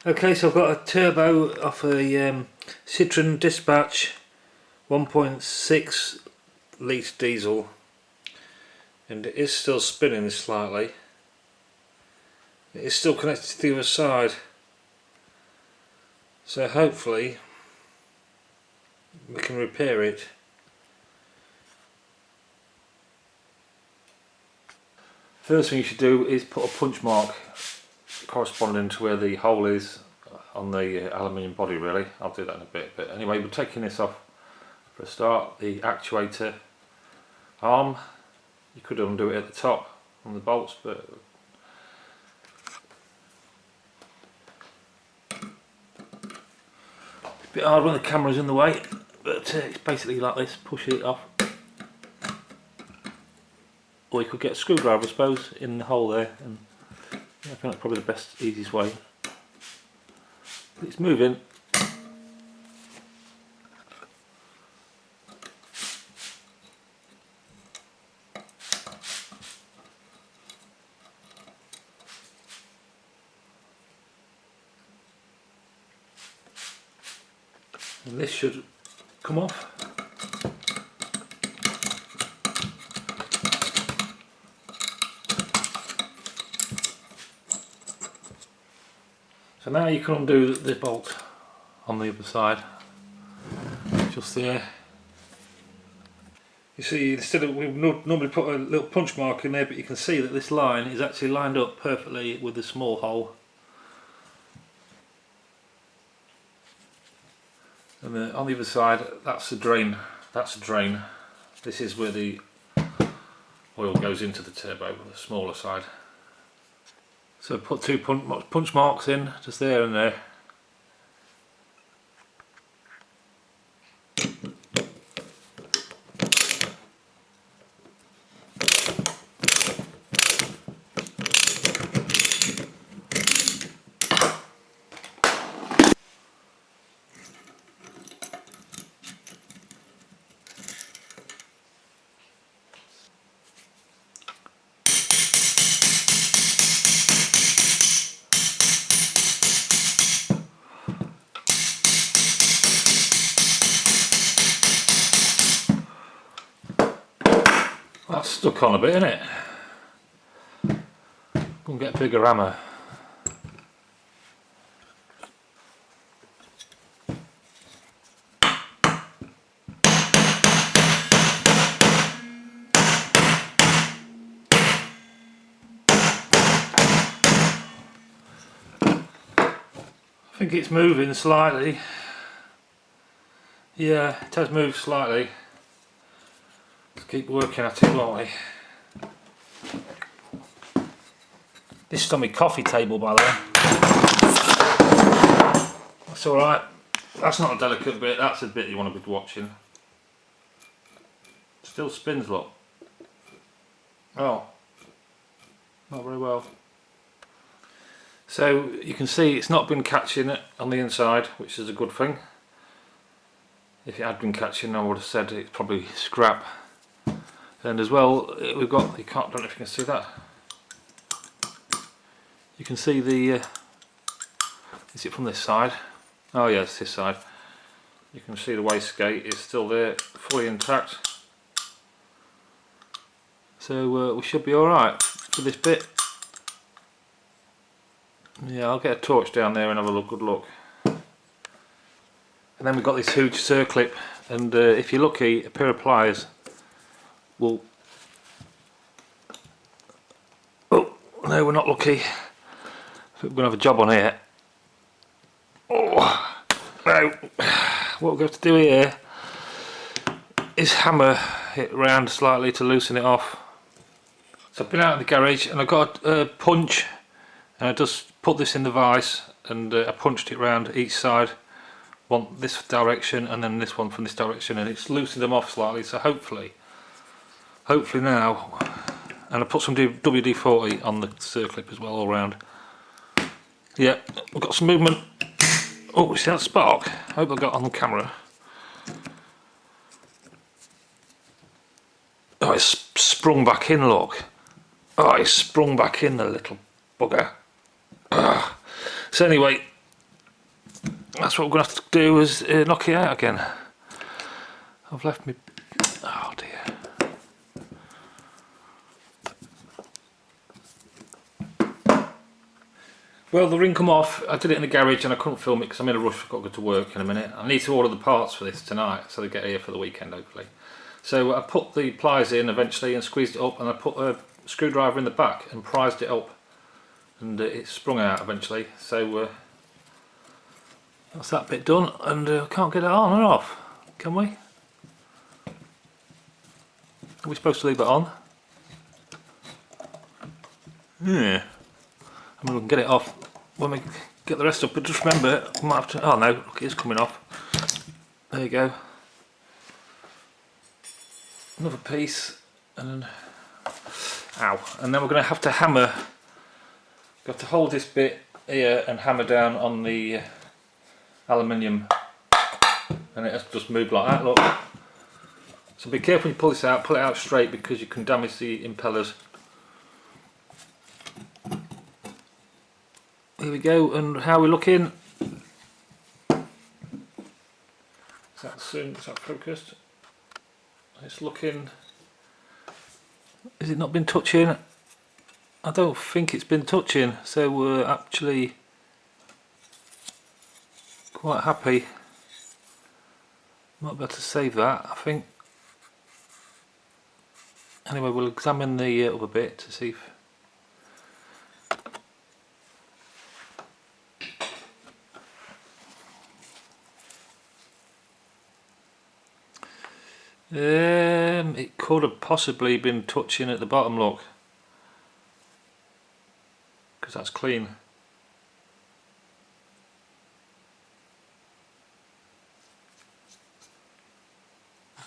Okay, so I've got a turbo off a Citroen Despatch 1.6 litre diesel, and it is still spinning slightly. It is still connected to the other side, so hopefully we can repair it. First thing you should do is put a punch mark corresponding to where the hole is on the aluminium body. Really, I'll do that in a bit, but anyway, we're taking this off for a start. The actuator arm, you could undo it at the top on the bolts, but it's a bit hard when the camera's in the way, but it's basically like this. Push it off, or you could get a screwdriver, I suppose, in the hole there, and I think that's probably the best, easiest way. It's moving. And this should come off. So now you can undo the bolt on the other side, just there. You see, instead of, we normally put a little punch mark in there, but you can see that this line is actually lined up perfectly with the small hole. And on the other side, that's the drain. That's the drain. This is where the oil goes into the turbo, the smaller side. So put two punch marks in, just there and there. That's stuck on a bit, isn't it? We'll get a bigger hammer. I think it's moving slightly. Yeah, it has moved slightly. Let's keep working at it, won't we? This is on my coffee table, by the way. That's alright. That's not a delicate bit, that's the bit you want to be watching. Still spins, look. Oh, not very well. So you can see it's not been catching it on the inside, which is a good thing. If it had been catching, I would have said it's probably scrap. And as well, we've got, I don't know if you can see that. You can see the, is it from this side? Oh yeah, it's this side. You can see the wastegate is still there, fully intact. So we should be alright for this bit. Yeah, I'll get a torch down there and have a good look. And then we've got this huge circlip, and if you're lucky, a pair of pliers will... Oh, no, we're not lucky. We're going to have a job on here. Oh, no. What we're going to have to do here is hammer it round slightly to loosen it off. So I've been out in the garage and I've got a punch, and I just put this in the vise and I punched it round each side, one this direction and then this one from this direction, and it's loosened them off slightly. So hopefully now, and I put some WD-40 on the circlip as well all round. Yeah, we've got some movement. Oh, see that spark? I hope I got on the camera. Oh, it's sprung back in, look. Oh, it's sprung back in, the little bugger. So anyway, that's what we're going to have to do, is knock it out again. I've left me... oh dear. Well, the ring come off. I did it in the garage and I couldn't film it because I'm in a rush. I've got to go to work in a minute. I need to order the parts for this tonight so they get here for the weekend hopefully. So I put the pliers in eventually and squeezed it up, and I put a screwdriver in the back and prised it up, and it sprung out eventually. So that's that bit done, and I can't get it on or off, can we? Are we supposed to leave it on? Yeah. I mean, we can get it off when we get the rest up, but just remember, we might have to... oh no, look, it's coming off. There you go. Another piece, and then... ow. And then we're going to have to hammer... we have to hold this bit here and hammer down on the aluminium, and it has to just move like that, look. So be careful when you pull this out, pull it out straight because you can damage the impellers. Here we go, and how are we looking? Is that focused? It's looking... has it not been touching? I don't think it's been touching, so we're actually quite happy. Might be able to save that, I think. Anyway, we'll examine the other bit to see if... it could have possibly been touching at the bottom, look, because that's clean.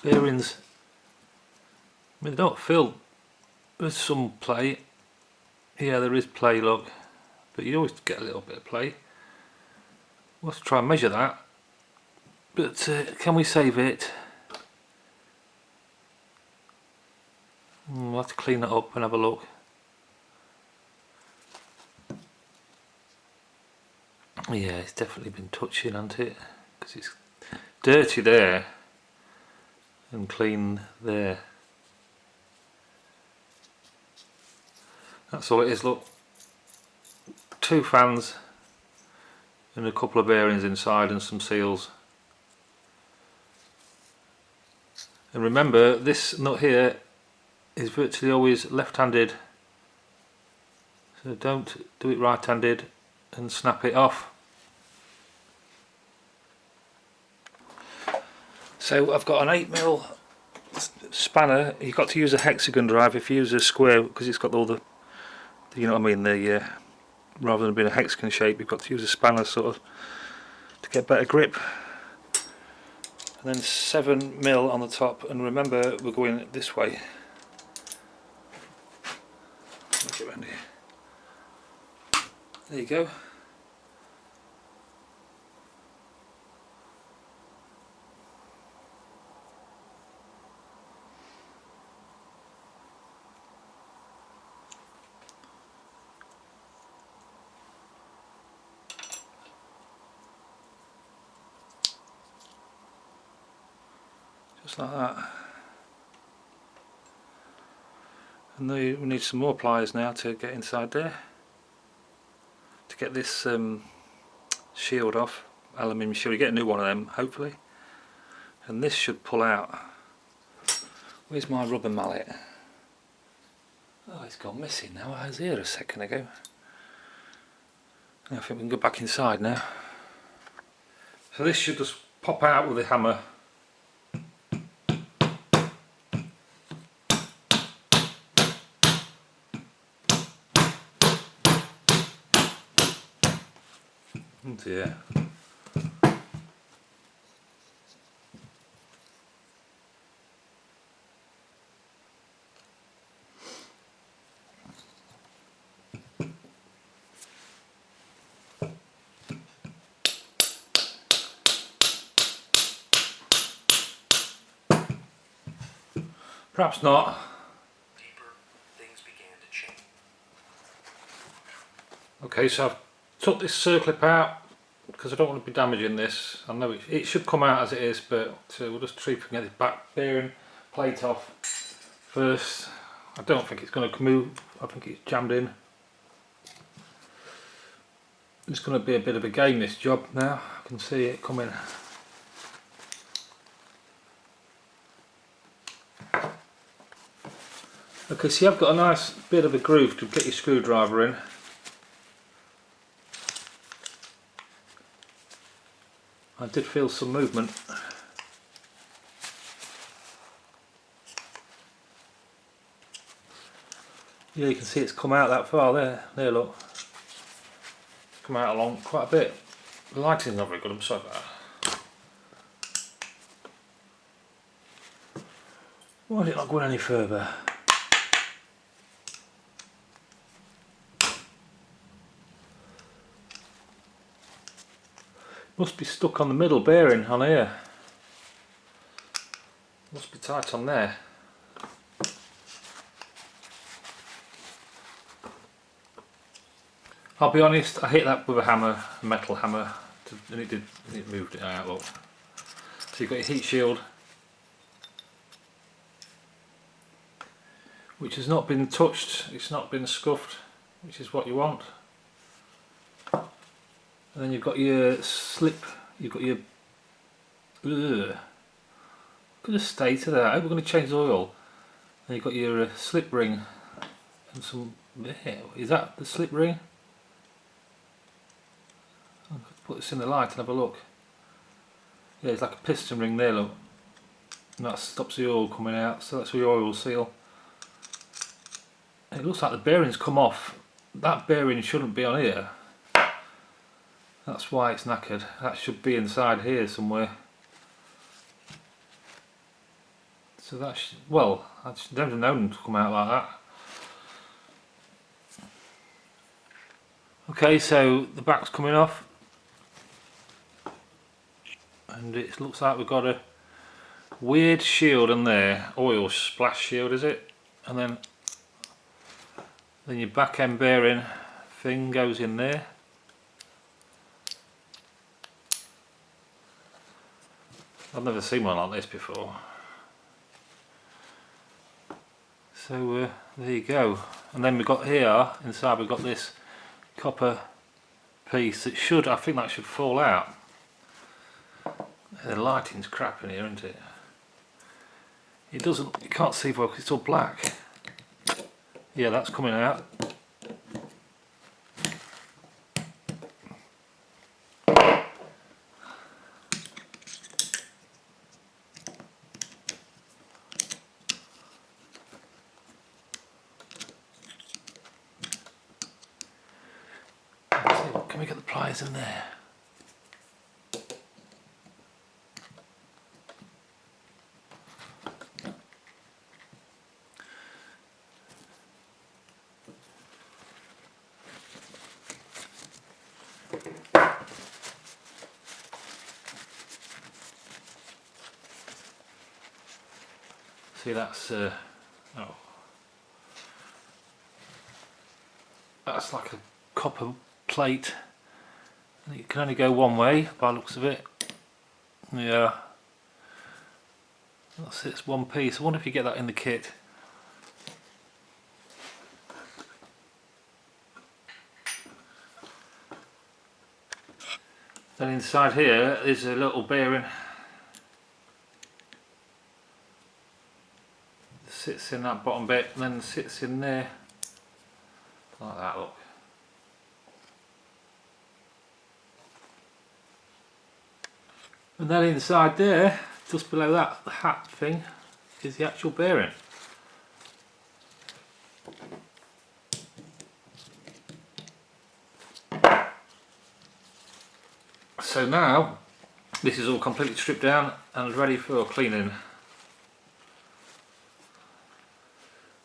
Bearings, I mean, they don't feel... there's some play. Yeah, there is play, look, but you always get a little bit of play. We'll have to try and measure that, but can we save it? We'll have to clean that up and have a look. Yeah, it's definitely been touching, hasn't it? Because it's dirty there and clean there. That's all it is, look. 2 fans and a couple of bearings inside and some seals. And remember, this nut here is virtually always left-handed, so don't do it right-handed and snap it off. So I've got an 8mm spanner. You've got to use a hexagon drive if you use a square, because it's got all the, you know what I mean, the rather than being a hexagon shape, you've got to use a spanner sort of to get better grip. And then 7mm on the top, and remember we're going this way. Look around here. There you go. Just like that. And we need some more pliers now to get inside there, to get this shield off, aluminium shield. You get a new one of them hopefully, and this should pull out. Where's my rubber mallet? Oh, it's gone missing now. I was here a second ago. I think we can go back inside now. So this should just pop out with the hammer. Oh dear. Perhaps not. Things began to change. Okay, so I've took this circlip out, because I don't want to be damaging this. I know it should come out as it is, but we'll just try to get this back bearing plate off first. I don't think it's going to move. I think it's jammed in. It's going to be a bit of a game, this job now. I can see it coming. Okay, see, I've got a nice bit of a groove to get your screwdriver in. I did feel some movement. Yeah, you can see it's come out that far there. There, look. It's come out along quite a bit. The lighting's not very good, I'm sorry about that. Why is it not going any further? Must be stuck on the middle bearing on here. Must be tight on there. I'll be honest, I hit that with a hammer, a metal hammer, and it moved it out. Look. So you've got your heat shield, which has not been touched, it's not been scuffed, which is what you want. And then you've got your slip, you've got your... Look at the state of that. I hope we're going to change the oil. And you've got your slip ring and some... Is that the slip ring? I'll put this in the light and have a look. Yeah, it's like a piston ring there, look. And that stops the oil coming out, so that's your oil seal. It looks like the bearing's come off. That bearing shouldn't be on here. That's why it's knackered. That should be inside here somewhere. So that's, well, I just never known them to come out like that. Okay, so the back's coming off. And it looks like we've got a weird shield in there. Oil splash shield, is it? And then your back end bearing thing goes in there. I've never seen one like this before. So there you go. And then we've got here inside, we've got this copper piece that should, I think that should fall out. The lighting's crap in here, isn't it? It doesn't, you can't see well because it's all black. Yeah, that's coming out. Can we get the pliers in there? See, that's that's like a copper plate. It can only go one way by the looks of it. Yeah, that's it, it's one piece. I wonder if you get that in the kit. Then inside here is a little bearing. Sits in that bottom bit and then sits in there like that, look. And then inside there, just below that hat thing, is the actual bearing. So now this is all completely stripped down and ready for cleaning.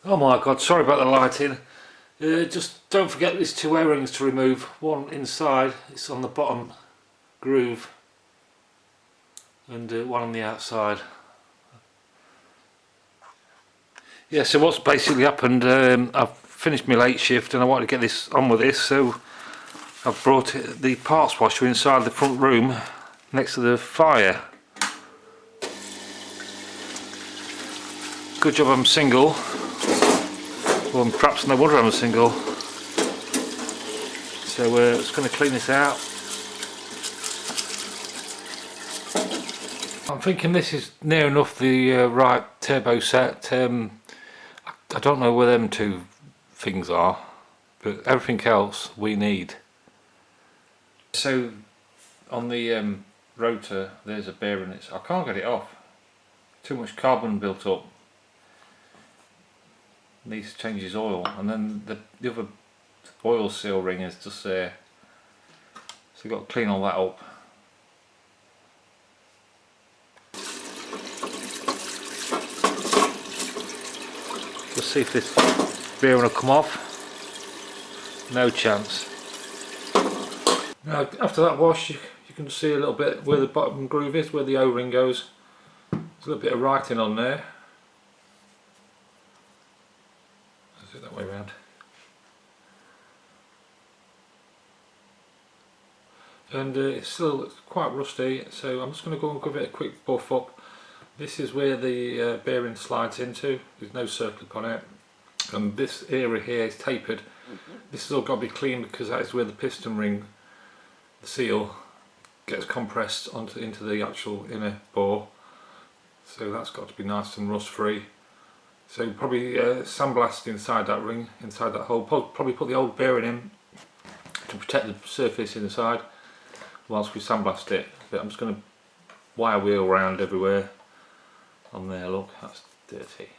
Oh my god, sorry about the lighting. Just don't forget there's two O-rings to remove. One inside, it's on the bottom groove, and one on the outside. Yeah, so what's basically happened, I've finished my late shift and I wanted to get this on with this, so I've brought the parts washer inside the front room next to the fire. Good job I'm single. Well, perhaps no wonder I'm single. So we're just going to clean this out. I'm thinking this is near enough the right turbo set. I don't know where them two things are, but everything else we need. So on the rotor there's a bearing. I can't get it off. Too much carbon built up. Needs to change his oil, and then the other oil seal ring is just there. So you've got to clean all that up. Let's see if this bearing will come off. No chance. Now after that wash you can see a little bit where the bottom groove is, where the O-ring goes. There's a little bit of writing on there. Let's do it that way around. And it's still quite rusty, so I'm just going to go and give it a quick buff up. This is where the bearing slides into. There's no circlip on it, and this area here is tapered. This has all got to be cleaned because that is where the piston ring, the seal, gets compressed into the actual inner bore. So that's got to be nice and rust free. So probably sandblast inside that ring, inside that hole. Probably put the old bearing in to protect the surface inside whilst we sandblast it. But I'm just going to wire wheel around everywhere. On there, look, that's dirty.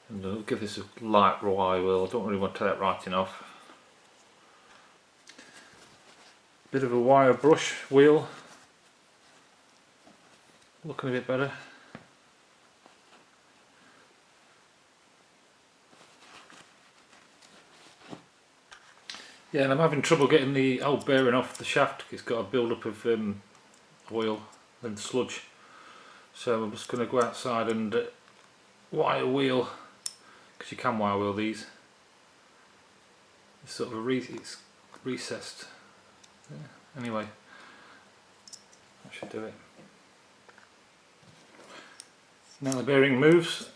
And I'll give this a light wire wheel. I don't really want to take that writing off. Bit of a wire brush wheel. Looking a bit better. Yeah, and I'm having trouble getting the old bearing off the shaft. It's got a build up of oil and sludge, so I'm just going to go outside and wire wheel, because you can wire wheel these. It's sort of it's recessed. Yeah. Anyway, that should do it. Now the bearing moves.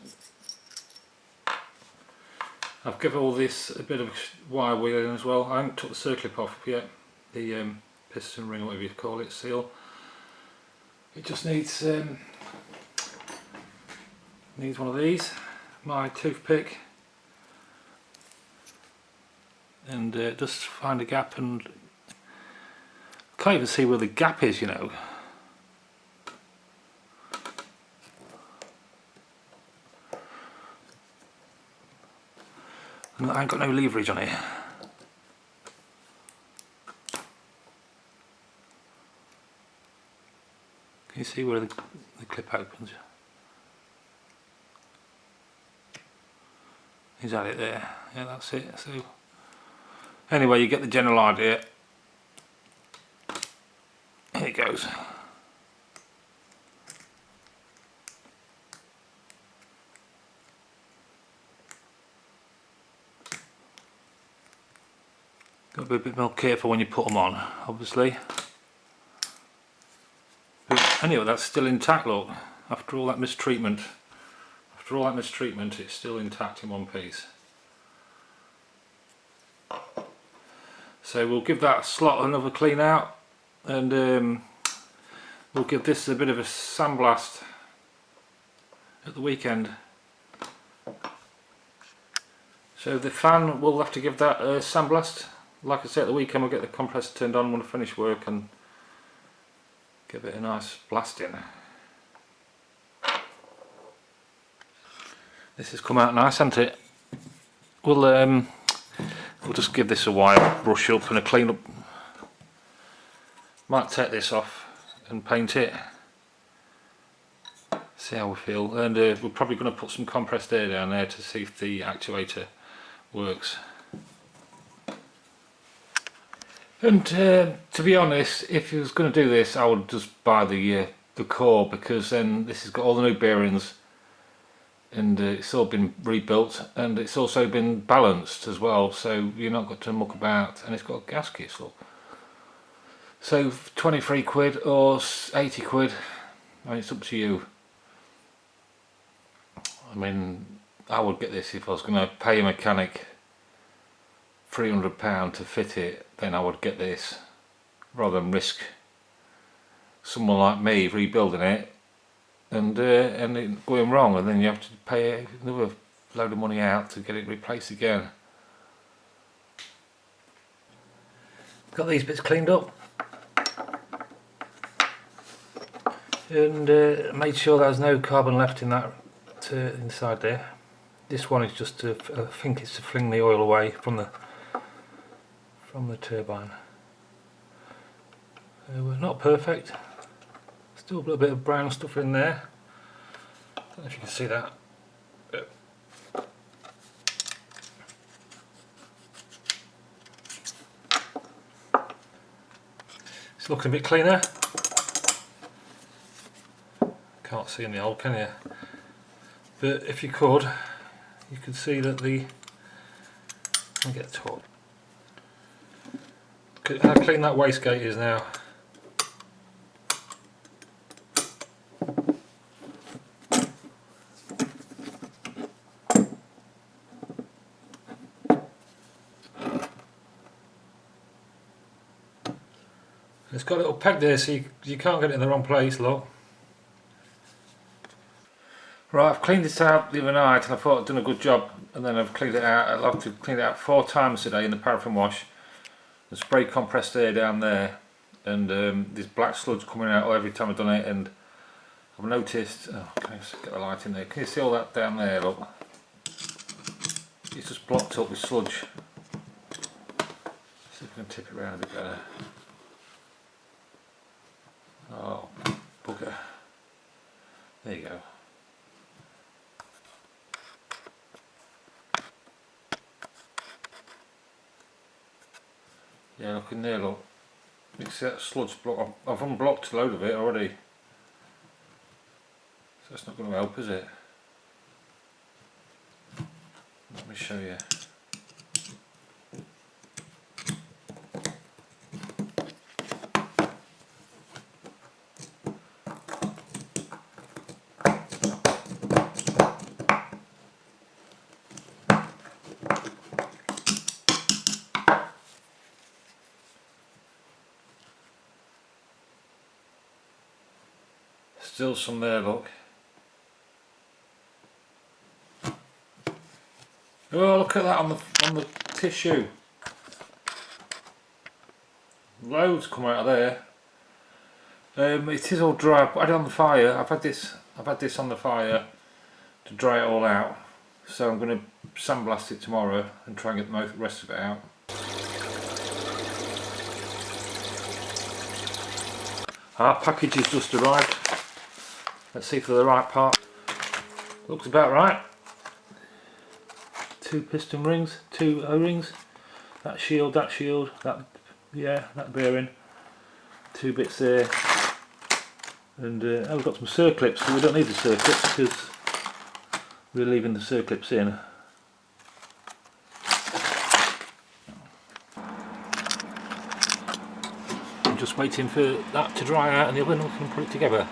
I've given all this a bit of wire wheeling as well. I haven't took the circlip off yet, the piston ring, whatever you call it, seal. It just needs one of these, my toothpick, and just find a gap, and I can't even see where the gap is, you know. And I ain't got no leverage on it. Can you see where the clip opens? Is that it there? Yeah, that's it. So anyway, you get the general idea. Here it goes. Got to be a bit more careful when you put them on, obviously. But anyway, that's still intact, look. After all that mistreatment. After all that mistreatment, it's still intact in one piece. So we'll give that slot another clean out, and we'll give this a bit of a sandblast at the weekend. So the fan, we'll have to give that a sandblast. Like I said, at the weekend we'll get the compressor turned on when I finish work and give it a nice blasting. This has come out nice, hasn't it? We'll just give this a wire brush up and a clean up. Might take this off and paint it. See how we feel, and we're probably going to put some compressed air down there to see if the actuator works. And to be honest, if you was going to do this, I would just buy the core, because then this has got all the new bearings. and it's all been rebuilt, and it's also been balanced as well, so you're not got to muck about, and it's got gaskets. Look. So 23 quid or 80 quid, I mean, it's up to you. I mean, I would get this if I was going to pay a mechanic £300 to fit it, then I would get this rather than risk someone like me rebuilding it and it going wrong, and then you have to pay another load of money out to get it replaced again. Got these bits cleaned up and made sure there's no carbon left in that inside there. This one is just to, I think it's to fling the oil away from the turbine. We're not perfect. Still a little bit of brown stuff in there. Don't know if you can see that. It's looking a bit cleaner. Can't see in the hole, can you? But if you could see that the. I'll get the top. Look at how clean that wastegate is now. It's got a little peg there, so you can't get it in the wrong place, look. Right, I've cleaned it out the other night and I thought I'd done a good job, and then I've cleaned it out. I'll have to clean it out 4 times today in the paraffin wash. The spray compressed air down there, and this black sludge coming out every time I've done it, and I've noticed, oh, can I just get the light in there? Can you see all that down there, look? It's just blocked up with sludge. See if I can tip it around a bit better. Oh, bugger. There you go. Yeah, look in there, look. You can see that sludge block. I've unblocked a load of it already. So that's not going to help, is it? Let me show you. Still some there, look. Oh, look at that on the tissue. Loads come out of there. It is all dry. I put it on the fire. I've had this on the fire to dry it all out. So I'm going to sandblast it tomorrow and try and get the rest of it out. Our package has just arrived. Let's see for the right part. Looks about right. 2 piston rings, 2 O-rings, that shield, that bearing, 2 bits there, and we've got some circlips, so we don't need the circlips because we're leaving the circlips in. I'm just waiting for that to dry out and the other one can put it together.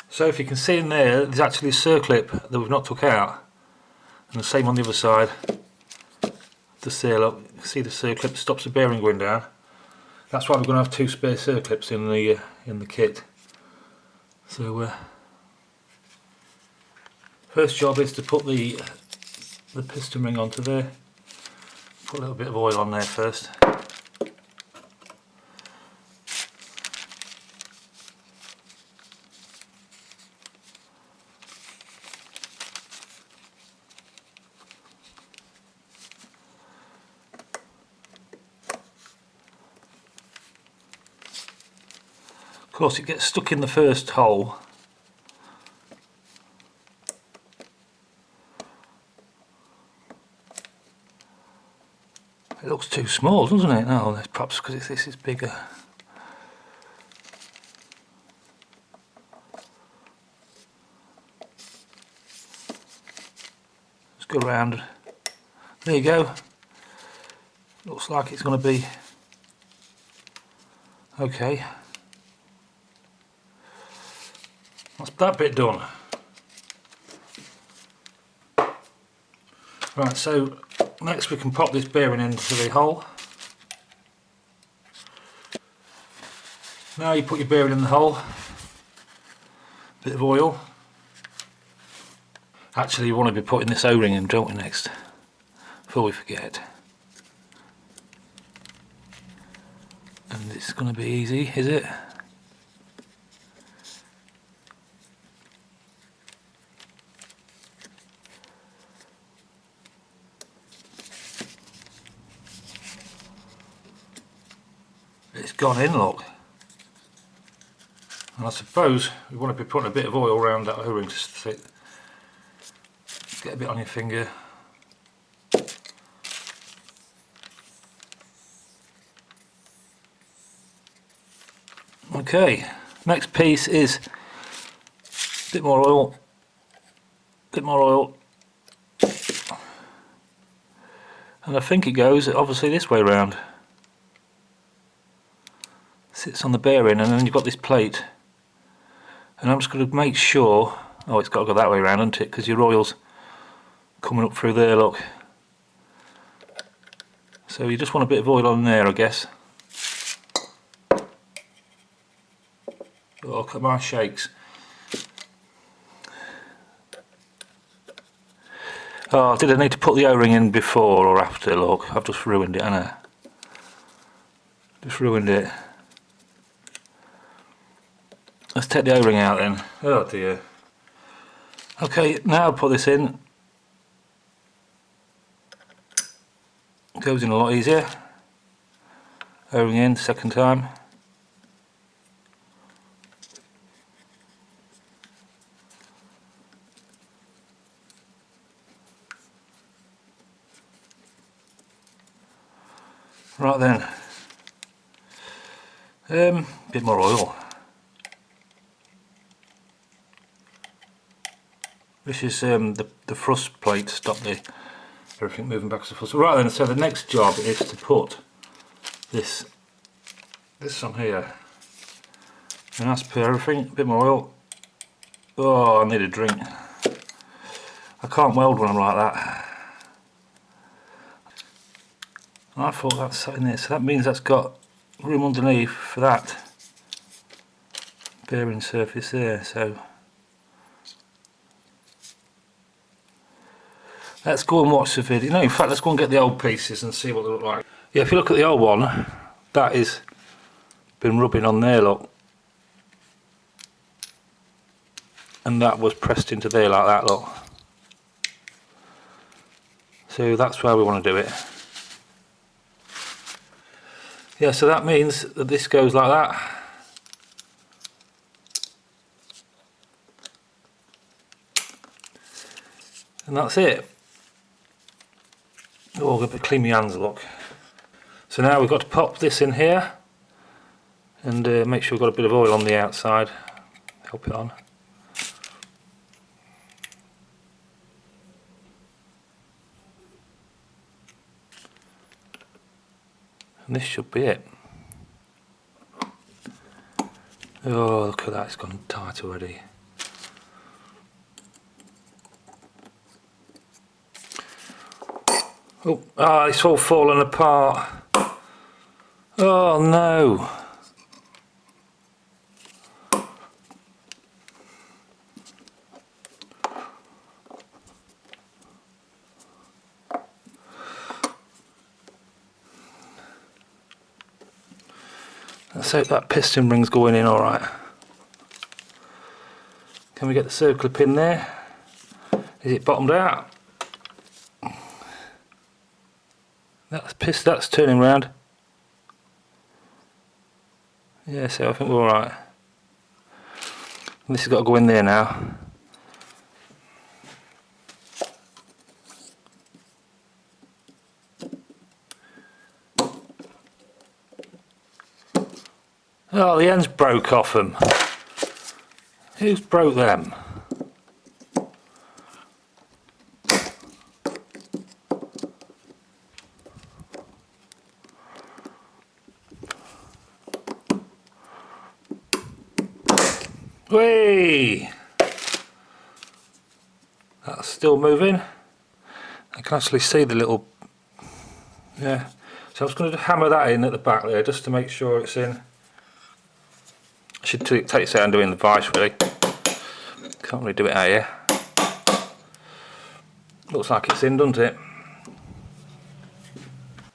So if you can see in there's actually a circlip that we've not took out, and the same on the other side. The seal up, you can see the circlip stops the bearing going down. That's why we're going to have 2 spare circlips in the kit. So first job is to put the piston ring onto there. Put a little bit of oil on there first. Of course it gets stuck in the first hole. It looks too small, doesn't it? No, perhaps because this is bigger. go round. There you go. Looks like it's going to be okay. That's that bit done. Right, so next we can pop this bearing into the hole. Now you put your bearing in the hole, bit of oil. Actually, you want to be putting this O-ring in, don't we, next, before we forget. And it's going to be easy, is it? It's gone in, look. And I suppose we want to be putting a bit of oil around that O-ring to sit. Get a bit on your finger. Okay, next piece is a bit more oil, bit more oil, and I think it goes obviously this way round. Sits on the bearing, and then you've got this plate, and I'm just going to make sure, oh, it's got to go that way round, hasn't it, because your oil's coming up through there, look. So you just want a bit of oil on there, I guess. Oh, look at my shakes. Oh, did I need to put the O-ring in before or after? Look, I've just ruined it, haven't I? Just ruined it. Let's take the O-ring out then. Oh dear. Okay, now I'll put this in. Goes in a lot easier. O-ring in, second time. Right then. Bit more oil. This is the thrust plate to stop everything moving back and forth. So right then, so the next job is to put this on here. And as per everything, a bit more oil. Oh, I need a drink. I can't weld when I'm like that. I thought that's sat in there, so that means that's got room underneath for that bearing surface there. So let's go and watch the video. No, in fact, let's go and get the old pieces and see what they look like. Yeah, if you look at the old one, that is been rubbing on there, look. And that was pressed into there like that, look. So that's where we want to do it. Yeah, so that means that this goes like that. And that's it. Oh, I've got to clean my hands, look. So now we've got to pop this in here and make sure we've got a bit of oil on the outside. Help it on. And this should be it. Oh, look at that, it's gone tight already. Oh, it's all fallen apart. Oh no. Let's hope that piston ring's going in alright. Can we get the circular pin there? Is it bottomed out? That's turning round. Yeah, so I think we're alright. This has got to go in there now. Oh, the ends broke off them. Who's broke them? Whee! That's still moving. I can actually see the little, yeah. So I'm just going to hammer that in at the back there just to make sure it's in. I should take this out and doing the vice really. Can't really do it out here. Looks like it's in, doesn't it?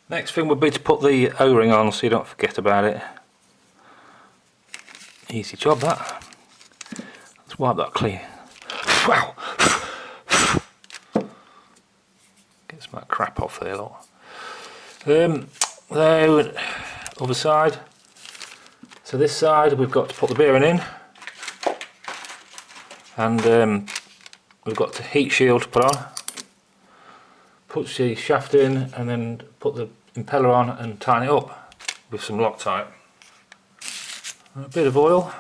Next thing would be to put the O-ring on so you don't forget about it. Easy job that. Let's wipe that clean. Wow! Get some of that crap off there, look. There, other side. So this side we've got to put the bearing in, and we've got the heat shield to put on. Put the shaft in and then put the impeller on and tighten it up with some Loctite. And a bit of oil.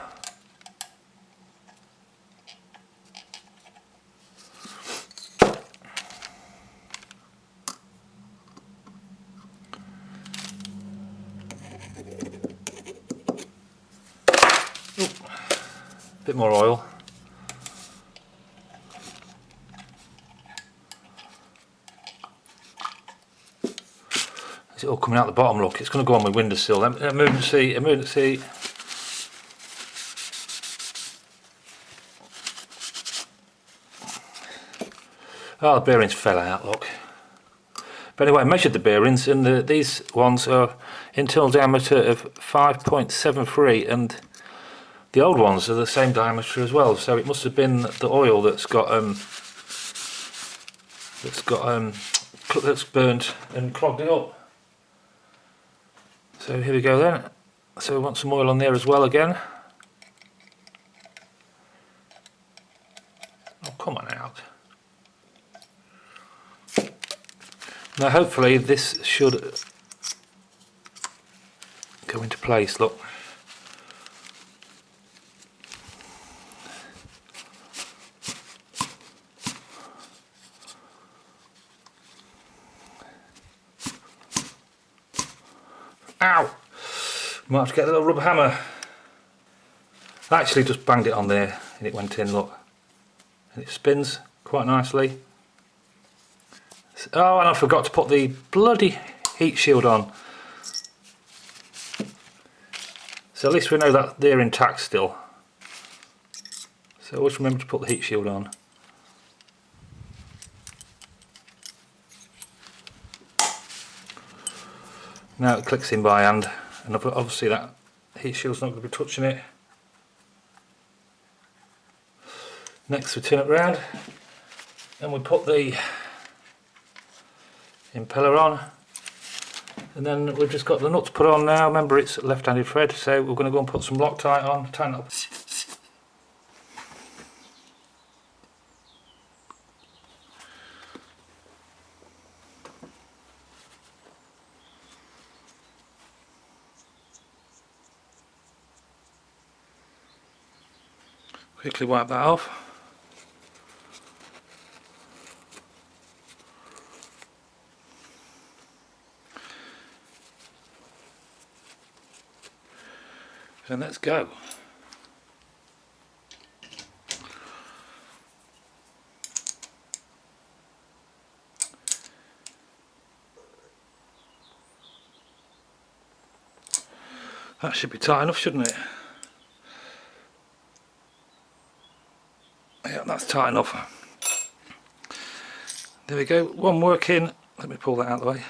Bit more oil. Is it all coming out the bottom? Look, it's going to go on my windowsill. Emergency, emergency. Oh, the bearings fell out, look. But anyway, I measured the bearings, and these ones are internal diameter of 5.73, and the old ones are the same diameter as well. So it must have been the oil that's burnt and clogged it up. So here we go then. So we want some oil on there as well again. Oh, come on out. Now hopefully this should go into place, look. Ow! Might have to get a little rubber hammer. I actually just banged it on there and it went in, look. And it spins quite nicely. Oh, and I forgot to put the bloody heat shield on. So at least we know that they're intact still. So always remember to put the heat shield on. Now it clicks in by hand, and obviously that heat shield's not going to be touching it. Next we turn it round and we put the impeller on, and then we've just got the nuts put on now. Remember, it's left-handed thread, so we're going to go and put some Loctite on, tighten it up. Quickly wipe that off. And let's go. That should be tight enough, shouldn't it? Yeah, that's tight enough. There we go, one working. Let me pull that out of the way.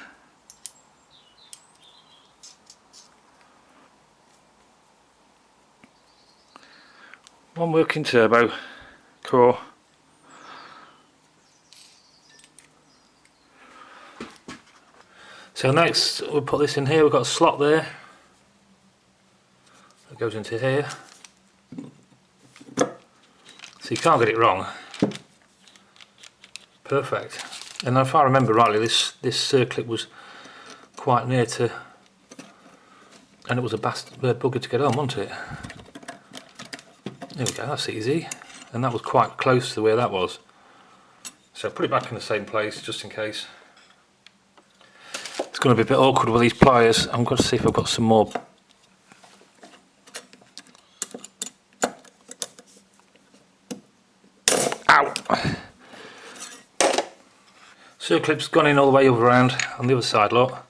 One working turbo core. So next we'll put this in here. We've got a slot there that goes into here. So you can't get it wrong. Perfect. And if I remember rightly, this circlip was quite near to, and it was a bugger to get on, wasn't it? There we go, that's easy. And that was quite close to where that was. So put it back in the same place just in case. It's going to be a bit awkward with these pliers. I'm going to see if I've got some more. Circlip's gone in all the way over around on the other side, look.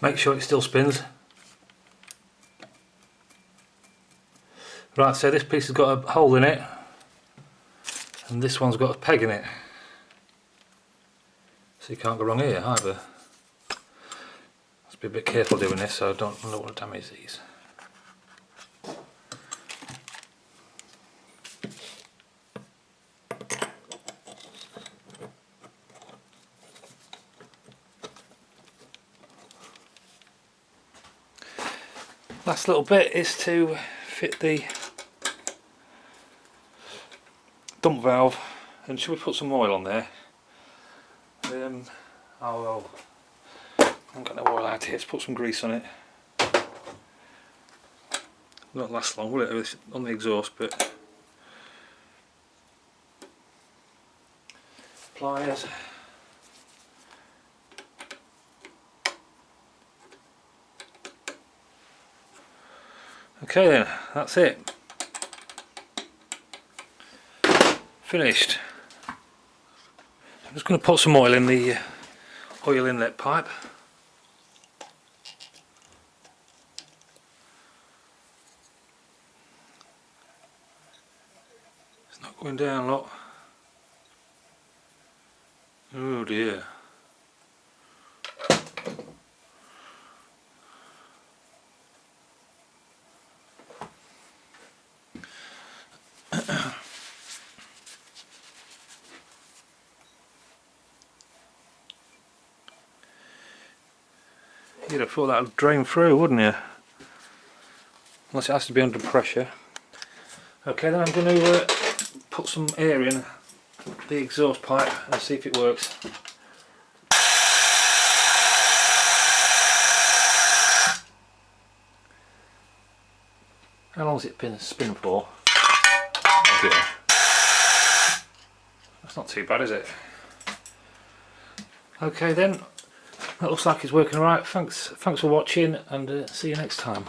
Make sure it still spins. Right, so this piece has got a hole in it, and this one's got a peg in it. So you can't go wrong here either. Let's be a bit careful doing this so I don't want to damage these. Last little bit is to fit the dump valve, and should we put some oil on there? I haven't got no oil out here, let's put some grease on it. Won't last long, will it, on the exhaust bit? Pliers. Okay then, that's it. Finished. I'm just going to put some oil in the oil inlet pipe. It's not going down, look. Oh dear. You'd have thought that would drain through, wouldn't you? Unless it has to be under pressure. Okay, then I'm going to put some air in the exhaust pipe and see if it works. How long has it been spin for? Oh dear. That's not too bad, is it? Okay then. That looks like it's working alright. Thanks for watching, and see you next time.